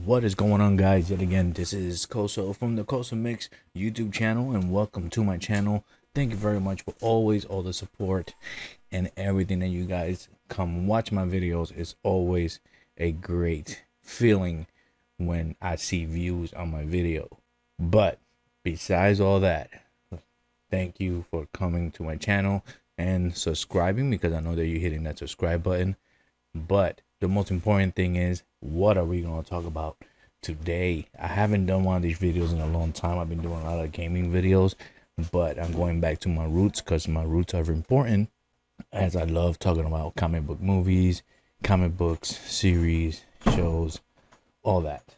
What is going on, guys? Yet again, this is Coso from the Coso Mix YouTube channel, and welcome to my channel. Thank you very much for always all the support and everything that you guys come watch my videos. It's always a great feeling when I see views on my video. But besides all that, thank you for coming to my channel and subscribing, because I know that you're hitting that subscribe button. But the most important thing is, what are we going to talk about today? I haven't done one of these videos in a long time. I've been doing a lot of gaming videos, but I'm going back to my roots because my roots are important, as I love talking about comic book movies, comic books, series, shows, all that.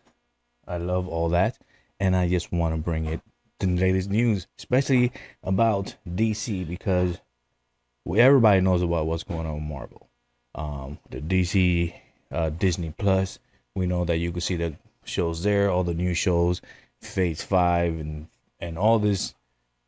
I love all that, and I just want to bring it the latest news, especially about DC, because everybody knows about what's going on with Marvel. The DC Disney Plus, we know that you can see the shows there, all the new shows, Phase 5 and all this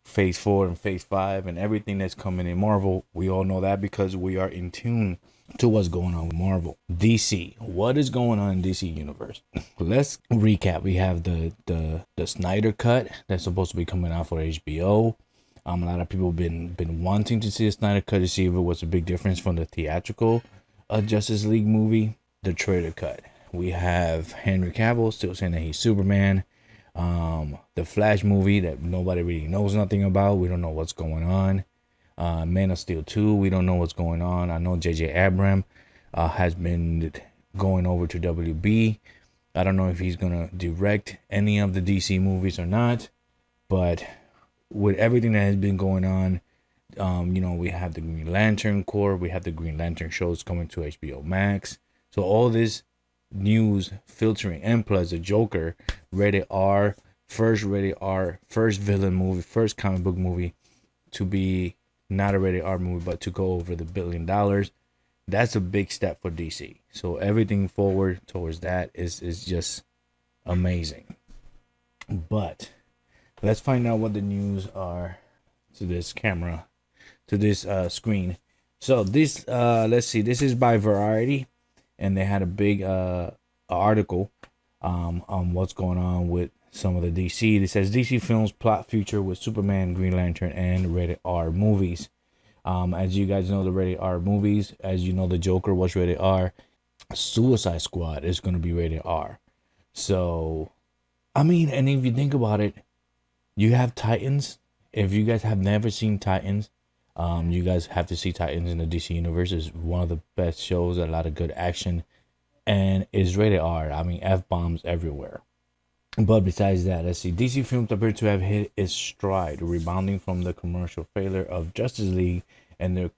Phase 4 and Phase 5 and everything that's coming in Marvel. We all know that because we are in tune to what's going on with Marvel. DC, what is going on in DC universe? Let's recap. We have the Snyder cut that's supposed to be coming out for HBO. A lot of people been wanting to see a Snyder cut to see if it was a big difference from the theatrical Justice League movie. The trailer cut. We have Henry Cavill still saying that he's Superman. The Flash movie that nobody really knows nothing about. We don't know what's going on. Man of Steel 2, we don't know what's going on. I know J.J. Abrams has been going over to WB. I don't know if he's gonna direct any of the DC movies or not, but with everything that has been going on, we have the Green Lantern Corps, we have the Green Lantern shows coming to HBO Max. So all this news filtering, and plus the Joker, rated R, first villain movie, first comic book movie to be not a rated R movie, but to go over the $1 billion. That's a big step for DC. So everything forward towards that is just amazing. But let's find out what the news are to this camera, to this screen. So this, let's see, this is by Variety, and they had a big article on what's going on with some of the DC. It says DC films plot future with Superman, Green Lantern, and rated R movies. As you guys know, the rated R movies, as you know, the Joker was rated R. Suicide Squad is going to be rated R. So, I mean, and if you think about it, you have Titans. If you guys have never seen Titans, you guys have to see Titans in the DC universe. It's one of the best shows, a lot of good action, and is rated R. I mean, F-bombs everywhere. But besides that, let's see. DC films appear to have hit its stride, rebounding from the commercial failure of Justice League and the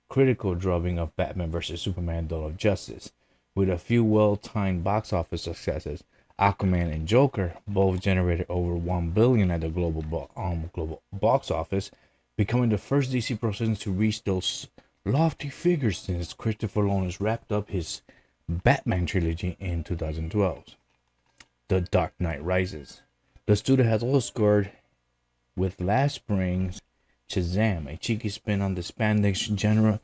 critical drubbing of Batman vs. Superman: Dawn of Justice. With a few well-timed box office successes, Aquaman and Joker both generated over $1 billion at the global box office, becoming the first DC production to reach those lofty figures since Christopher Nolan wrapped up his Batman trilogy in 2012. The Dark Knight Rises. The studio has also scored with last spring's Shazam, a cheeky spin on the spandex genre,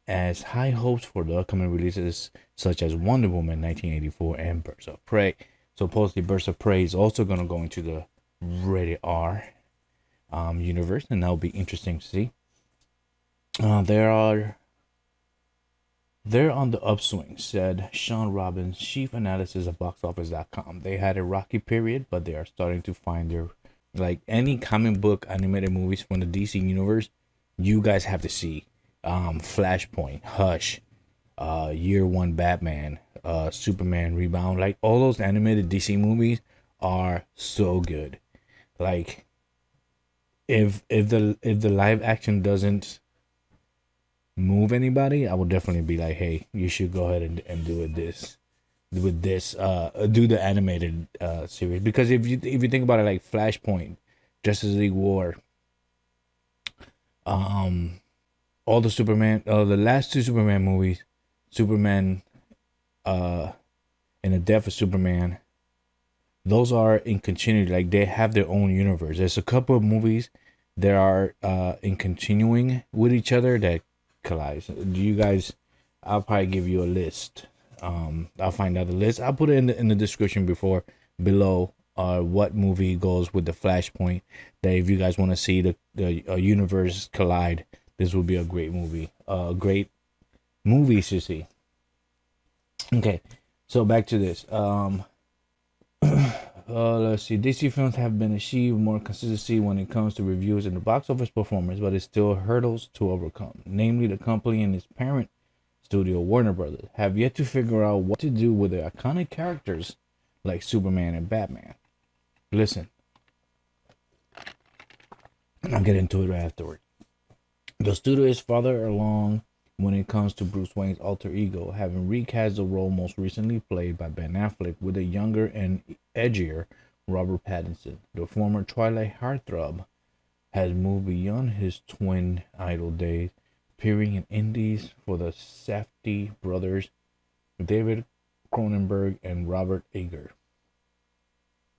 as high hopes for the upcoming releases such as Wonder Woman 1984 and Birds of Prey. Supposedly, Birds of Prey is also going to go into the rated R universe, and that'll be interesting to see. They're on the upswing, said Sean Robbins, chief analysis of boxoffice.com. They had a rocky period, but they are starting to find their, like any comic book animated movies from the DC universe, you guys have to see. Flashpoint, Hush, Year One Batman, Superman Rebound, like all those animated DC movies are so good. Like if the live action doesn't move anybody, I would definitely be like, hey, you should go ahead and do the animated series, because if you think about it, like Flashpoint, Justice League War, all the Superman, the last two Superman movies, Superman, and the Death of Superman, those are in continuity. Like they have their own universe. There's a couple of movies that are in continuing with each other that collide. Do you guys? I'll probably give you a list I'll find out the list. I'll put it in the description below. What movie goes with the Flashpoint? That if you guys want to see the universe collide, this will be a great movie. Great movies to see. Okay, so back to this. Let's see. DC films have been achieved more consistency when it comes to reviews and the box office performance, but it's still hurdles to overcome. Namely, the company and its parent studio, Warner Brothers, have yet to figure out what to do with the iconic characters like Superman and Batman. Listen, I'll get into it afterward. The studio is farther along when it comes to Bruce Wayne's alter ego, having recast the role most recently played by Ben Affleck with a younger and edgier Robert Pattinson. The former Twilight heartthrob has moved beyond his twin idol days, appearing in indies for the Safdie brothers, David Cronenberg and Robert Eggers.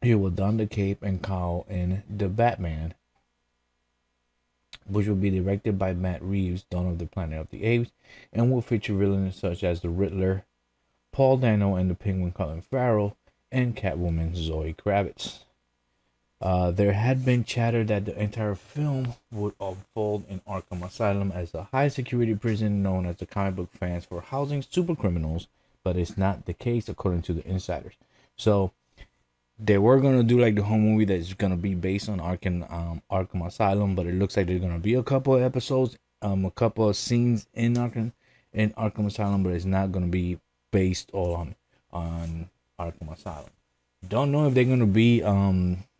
He will don the cape and cowl in The Batman, which will be directed by Matt Reeves, Dawn of the Planet of the Apes, and will feature villains such as the Riddler, Paul Dano and the Penguin Colin Farrell, and Catwoman Zoe Kravitz. There had been chatter that the entire film would unfold in Arkham Asylum as a high-security prison known as the comic book fans for housing supercriminals, but it's not the case according to the insiders. So they were gonna do like the whole movie that's gonna be based on Arkham Asylum, but it looks like there's gonna be a couple of episodes, a couple of scenes in Arkham Asylum, but it's not gonna be based all on Arkham Asylum. Don't know if they're gonna be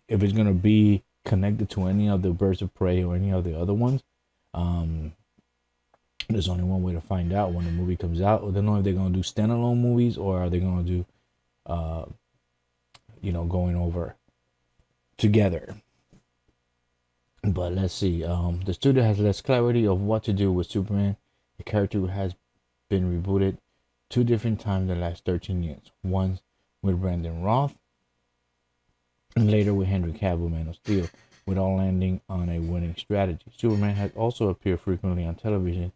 if it's gonna be connected to any of the Birds of Prey or any of the other ones. There's only one way to find out when the movie comes out. I don't know if they're gonna do standalone movies or are they gonna do going over together. But let's see. The studio has less clarity of what to do with Superman, a character who has been rebooted 2 different times in the last 13 years. Once with Brandon Routh, and later with Henry Cavill, Man of Steel, with all landing on a winning strategy. Superman has also appeared frequently on television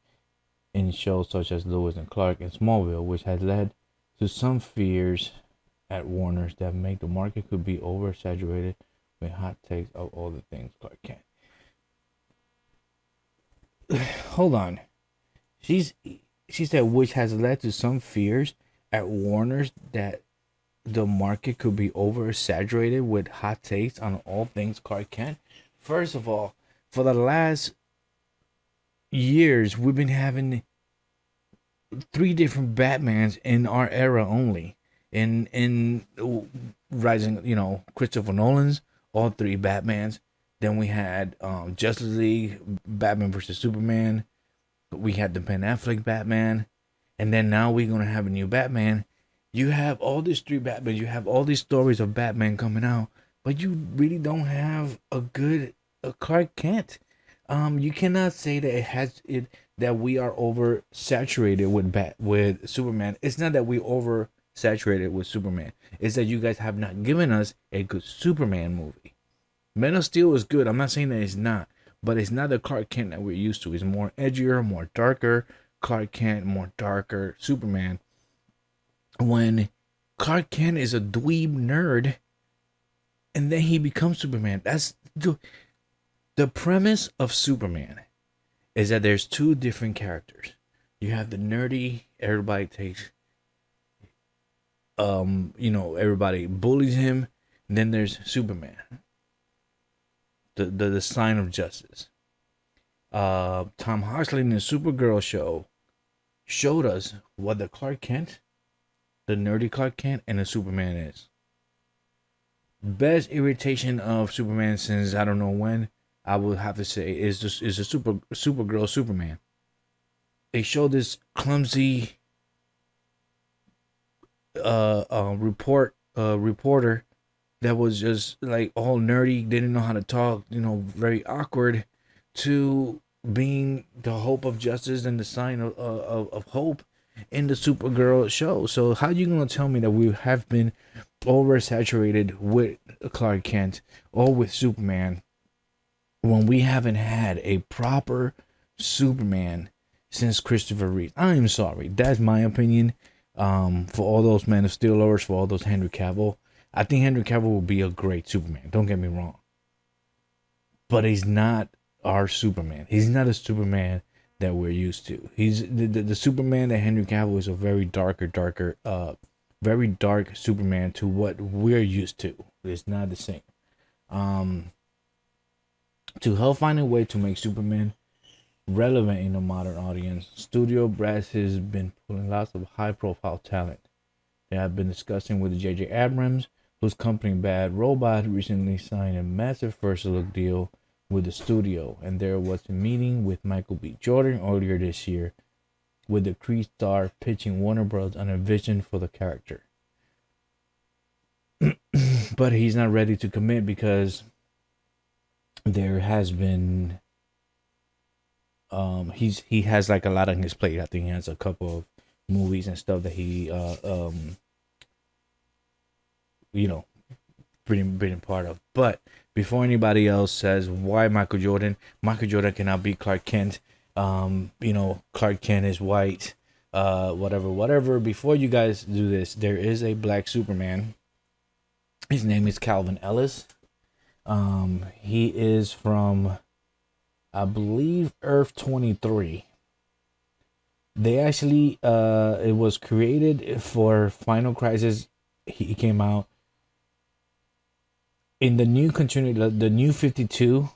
in shows such as Lois and Clark and Smallville, which has led to some fears at Warner's that make the market could be oversaturated with hot takes of all the things Clark Kent. Hold on. She said which has led to some fears at Warner's that the market could be oversaturated with hot takes on all things Clark Kent. First of all, for the last years we've been having 3 different Batmans in our era only. In Rising, Christopher Nolan's all 3 Batmans. Then we had Justice League, Batman versus Superman. We had the Ben Affleck Batman, and then now we're gonna have a new Batman. You have all these 3 Batmans. You have all these stories of Batman coming out, but you really don't have a good Clark Kent. You cannot say that that we are oversaturated with Superman. It's not that we oversaturated with Superman. It's that you guys have not given us a good Superman movie. Man of Steel is good. I'm not saying that it's not, but it's not the Clark Kent that we're used to. It's more edgier, more darker Clark Kent, more darker Superman. When Clark Kent is a dweeb nerd and then he becomes Superman. That's the premise of Superman, is that there's 2 different characters. You have the nerdy, everybody takes everybody bullies him, and then there's Superman, the sign of justice. Tom Hoxley in the Supergirl show showed us what the Clark Kent, the nerdy Clark Kent, and the Superman is. Best irritation of Superman since I don't know when, I would have to say, is the Supergirl Superman. They showed this clumsy reporter that was just like all nerdy, didn't know how to talk, very awkward, to being the hope of justice and the sign of hope in the Supergirl show. So how you gonna tell me that we have been oversaturated with Clark Kent or with Superman when we haven't had a proper Superman since Christopher Reeve? I'm sorry, that's my opinion. For all those Man of Steel lovers, for all those Henry Cavill, I think Henry Cavill will be a great Superman. Don't get me wrong, but he's not our Superman. He's not a Superman that we're used to. He's the Superman that Henry Cavill is a very very dark Superman to what we're used to. It's not the same. To help find a way to make Superman relevant in the modern audience, Studio Brass has been pulling lots of high-profile talent. They have been discussing with J.J. Abrams, whose company Bad Robot recently signed a massive first-look deal with the studio, and there was a meeting with Michael B. Jordan earlier this year, with the Creed star pitching Warner Bros. On a vision for the character. But he's not ready to commit because there has been he has like a lot on his plate. I think he has a couple of movies and stuff that he been part of. But before anybody else says why Michael Jordan cannot be Clark Kent. Clark Kent is white, whatever. Before you guys do this, there is a black Superman. His name is Calvin Ellis. He is from, I believe, Earth 23. They actually, it was created for Final Crisis. He came out in the new continuity, the new 52,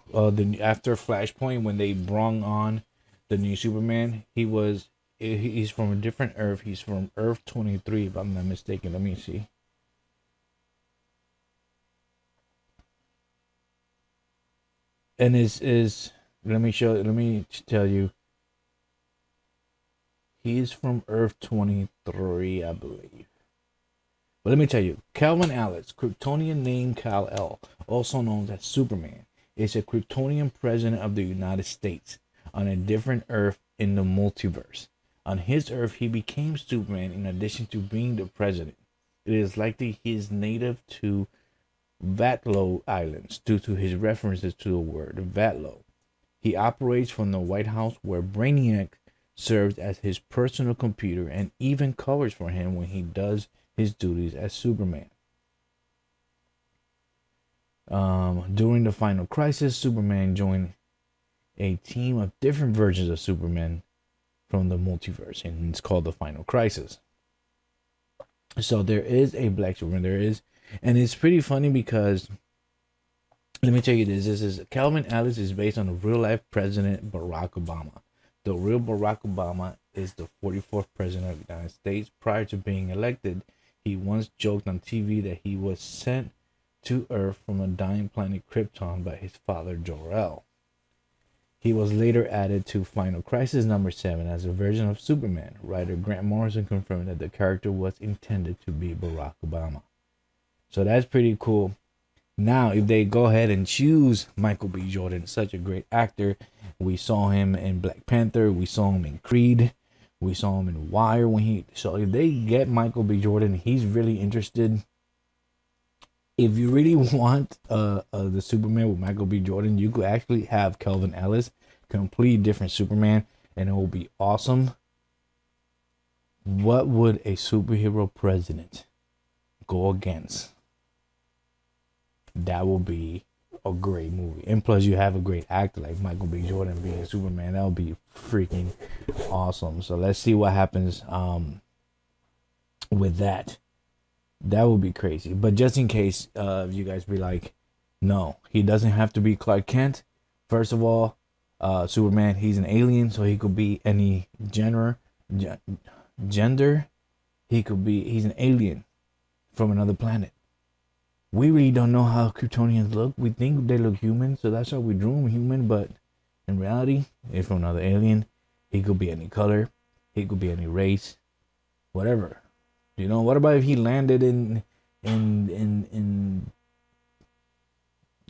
after Flashpoint, when they brung on the new Superman. He's from a different Earth. He's from Earth 23, if I'm not mistaken. Let me see. And let me tell you, he's from Earth 23, I believe. But let me tell you, Calvin Ellis, Kryptonian name Kal-El, also known as Superman, is a Kryptonian president of the United States on a different Earth in the multiverse. On his Earth, he became Superman in addition to being the president. It is likely he is native to Vatlo Islands due to his references to the word Vatlo. He operates from the White House, where Brainiac serves as his personal computer and even covers for him when he does his duties as Superman. During the Final Crisis, Superman joined a team of different versions of Superman from the multiverse, and it's called the Final Crisis. So there is a black Superman. And it's pretty funny because, let me tell you this. This is Calvin Ellis is based on the real life President Barack Obama. The real Barack Obama is the 44th president of the United States. Prior to being elected, he once joked on TV that he was sent to Earth from a dying planet Krypton by his father Jor-El. He was later added to Final Crisis number 7 as a version of Superman. Writer Grant Morrison confirmed that the character was intended to be Barack Obama. So that's pretty cool. Now, if they go ahead and choose Michael B. Jordan, such a great actor, we saw him in Black Panther, we saw him in Creed, we saw him in Wire so if they get Michael B. Jordan, he's really interested. If you really want the Superman with Michael B. Jordan, you could actually have Calvin Ellis, completely different Superman, and it will be awesome. What would a superhero president go against? That will be a great movie. And plus, you have a great actor like Michael B. Jordan being Superman. That would be freaking awesome. So let's see what happens with that. That would be crazy. But just in case you guys be like, no, he doesn't have to be Clark Kent. First of all, Superman, he's an alien, so he could be any gender. He's an alien from another planet. We really don't know how Kryptonians look. We think they look human, so that's how we drew him human. But in reality, he's from another alien. He could be any color. He could be any race, whatever. What about if he landed in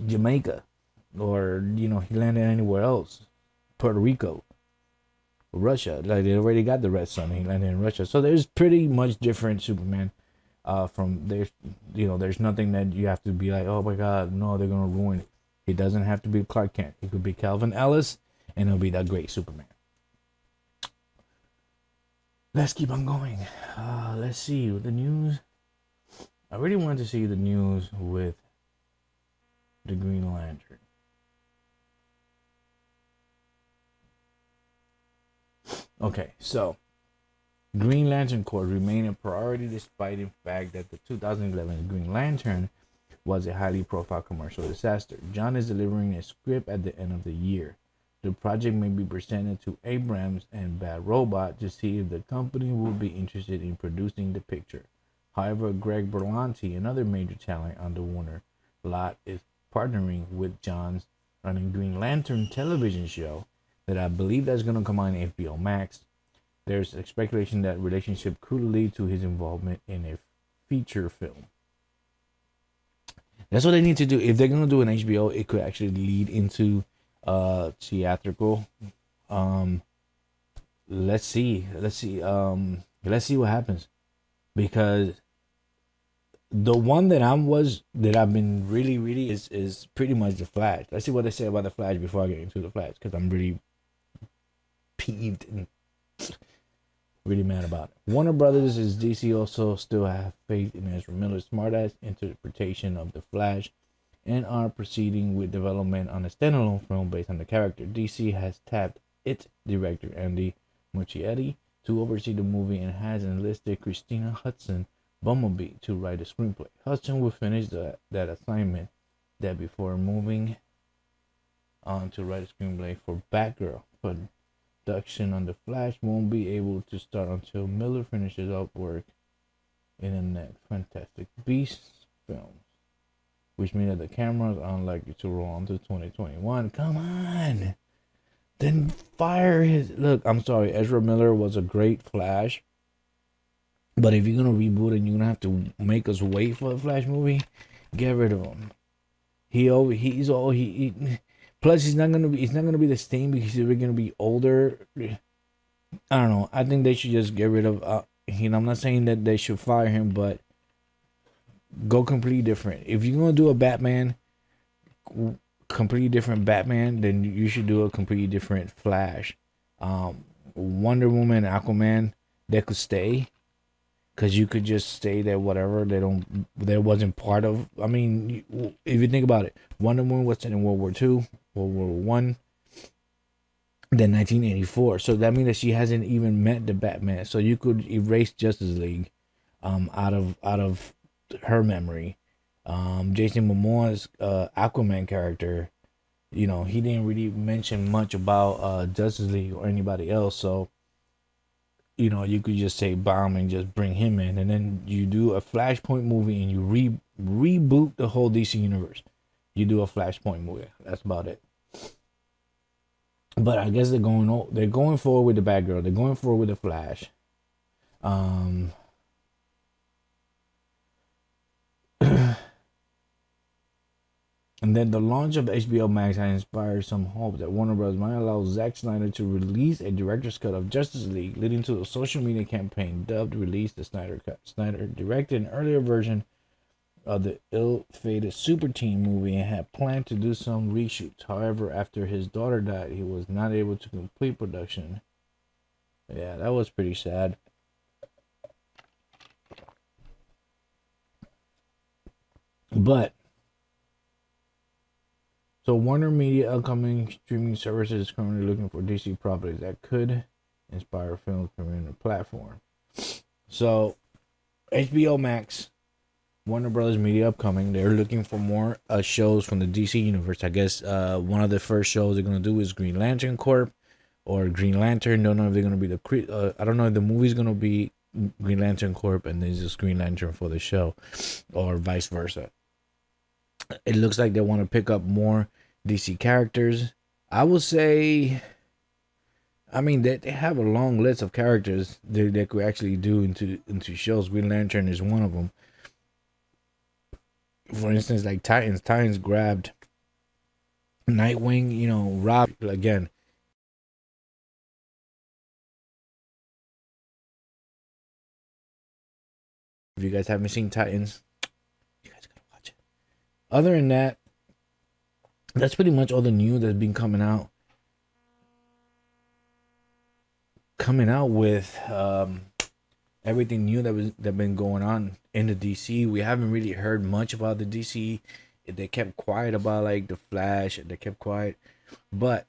Jamaica, or he landed anywhere else, Puerto Rico, Russia? Like, they already got the Red Sun. He landed in Russia, so there's pretty much different Superman. There's nothing that you have to be like, oh my God, no, they're gonna ruin it. He doesn't have to be Clark Kent. He could be Calvin Ellis, and he'll be that great Superman. Let's keep on going. Let's let's see with the news. I really wanted to see the news with the Green Lantern. Okay, so Green Lantern Corps remained a priority despite the fact that the 2011 Green Lantern was a highly profile commercial disaster. John is delivering a script at the end of the year. The project may be presented to Abrams and Bad Robot to see if the company will be interested in producing the picture. However, Greg Berlanti, another major talent on the Warner lot, is partnering with Johns on a Green Lantern television show that I believe that's going to come on HBO Max. There's a speculation that relationship could lead to his involvement in a feature film. That's what they need to do. If they're going to do an HBO, it could actually lead into theatrical. Let's see what happens, because the one that I've been really is pretty much the Flash. Let's see what they say about the Flash before I get into the Flash, because I'm really peeved and really mad about it. Warner Brothers is DC also still have faith in Ezra Miller's smartass interpretation of the Flash and are proceeding with development on a standalone film based on the character. DC has tapped its director Andy Muschietti to oversee the movie and has enlisted Christina Hudson Bumblebee to write a screenplay. Hudson will finish that assignment before moving on to write a screenplay for Batgirl. Production on The Flash won't be able to start until Miller finishes up work in the next Fantastic Beasts film, which means that the cameras are unlikely to roll until 2021. Come on! Then fire his... Look, I'm sorry, Ezra Miller was a great Flash, but if you're gonna reboot and you're gonna have to make us wait for a Flash movie, get rid of him. Plus, he's not gonna be the same because he's gonna be older. I don't know. I think they should just get rid of. I'm not saying that they should fire him, but go completely different. If you're gonna do a Batman, completely different Batman, then you should do a completely different Flash. Wonder Woman, Aquaman, they could stay, because you could just say that whatever they wasn't part of. I mean, if you think about it, Wonder Woman was set in World War II, World War One, then 1984. So that means that she hasn't even met the Batman. So you could erase Justice League, out of her memory. Jason Momoa's Aquaman character, he didn't really mention much about Justice League or anybody else. So you could just say bomb and just bring him in, and then you do a Flashpoint movie and you reboot the whole DC universe. You do a Flashpoint movie. That's about it. But I guess they're going forward with the Batgirl. They're going forward with the Flash. And then the launch of HBO Max has inspired some hope that Warner Bros. Might allow Zack Snyder to release a director's cut of Justice League, leading to a social media campaign dubbed Release the Snyder Cut. Snyder directed an earlier version of the ill-fated Super Team movie and had planned to do some reshoots. However, after his daughter died, he was not able to complete production. Yeah, that was pretty sad. But so Warner Media upcoming streaming services is currently looking for DC properties that could inspire films premiering on the platform. So HBO Max, Warner Brothers Media upcoming, they're looking for more shows from the DC universe. I guess one of the first shows they're gonna do is Green Lantern Corp or Green Lantern. Don't know if they're gonna be I don't know if the movie's gonna be Green Lantern Corp and there's just Green Lantern for the show, or vice versa. It looks like they want to pick up more DC characters. I would say, I mean, they have a long list of characters they could actually do into shows. Green Lantern is one of them. For instance, like Titans. Titans grabbed Nightwing, Rob again. If you guys haven't seen Titans, you guys gotta watch it. Other than that, that's pretty much all the news that's been coming out. With everything new that been going on in the DC. We haven't really heard much about the DC. They kept quiet about like the Flash. They kept quiet, but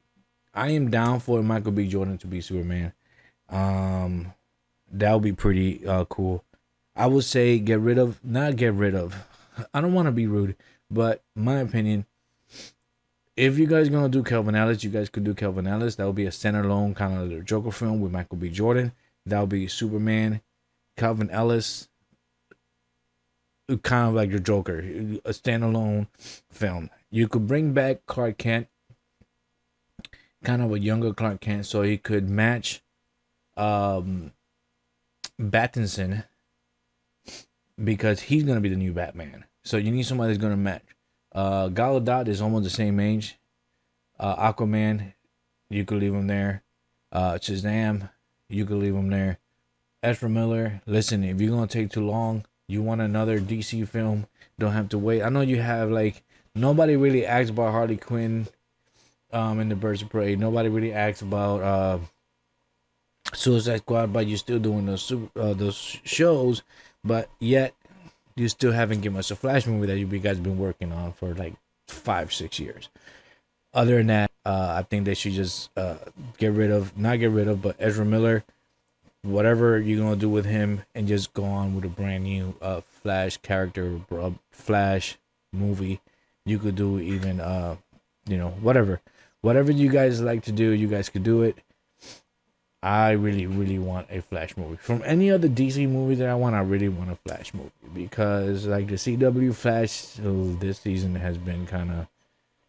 I am down for Michael B. Jordan to be Superman. That would be pretty cool. I would say not get rid of. I don't want to be rude, but my opinion, if you guys gonna do Kelvin Ellis, you guys could do Kelvin Ellis. That would be a standalone kind of Joker film with Michael B. Jordan. That would be Superman, Calvin Ellis, kind of like your Joker, a standalone film. You could bring back Clark Kent, kind of a younger Clark Kent, so he could match Pattinson, because he's gonna be the new Batman. So you need somebody that's gonna match. Gal Gadot is almost the same age. Aquaman, you could leave him there. Shazam, you could leave him there. Ezra Miller, listen, if you're gonna take too long, you want another DC film, don't have to wait. I know you have like nobody really asks about Harley Quinn in the Birds of Prey. Nobody really asks about Suicide Squad, but you're still doing those shows, but yet you still haven't given us a Flash movie that you guys been working on for like 5-6 years. Other than that, I think they should just not get rid of, but Ezra Miller, whatever you're gonna do with him, and just go on with a brand new Flash character, Flash movie. You could do even whatever you guys like to do, you guys could do it. I really, really want a Flash movie. From any other DC movie that I want, I really want a Flash movie. Because, like, the CW Flash this season has been kind of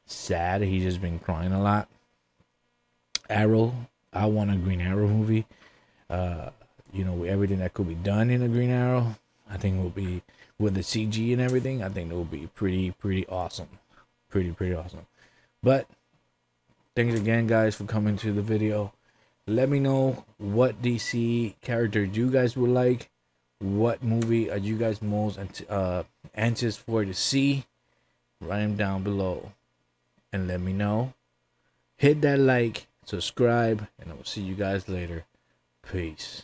sad. He's just been crying a lot. Arrow, I want a Green Arrow movie. With everything that could be done in a Green Arrow. I think it will be, with the CG and everything, I think it will be pretty awesome. Pretty awesome. But, thanks again, guys, for coming to the video. Let me know what DC character you guys would like. What movie are you guys most anxious for to see? Write them down below and let me know. Hit that like, subscribe, and I will see you guys later. Peace.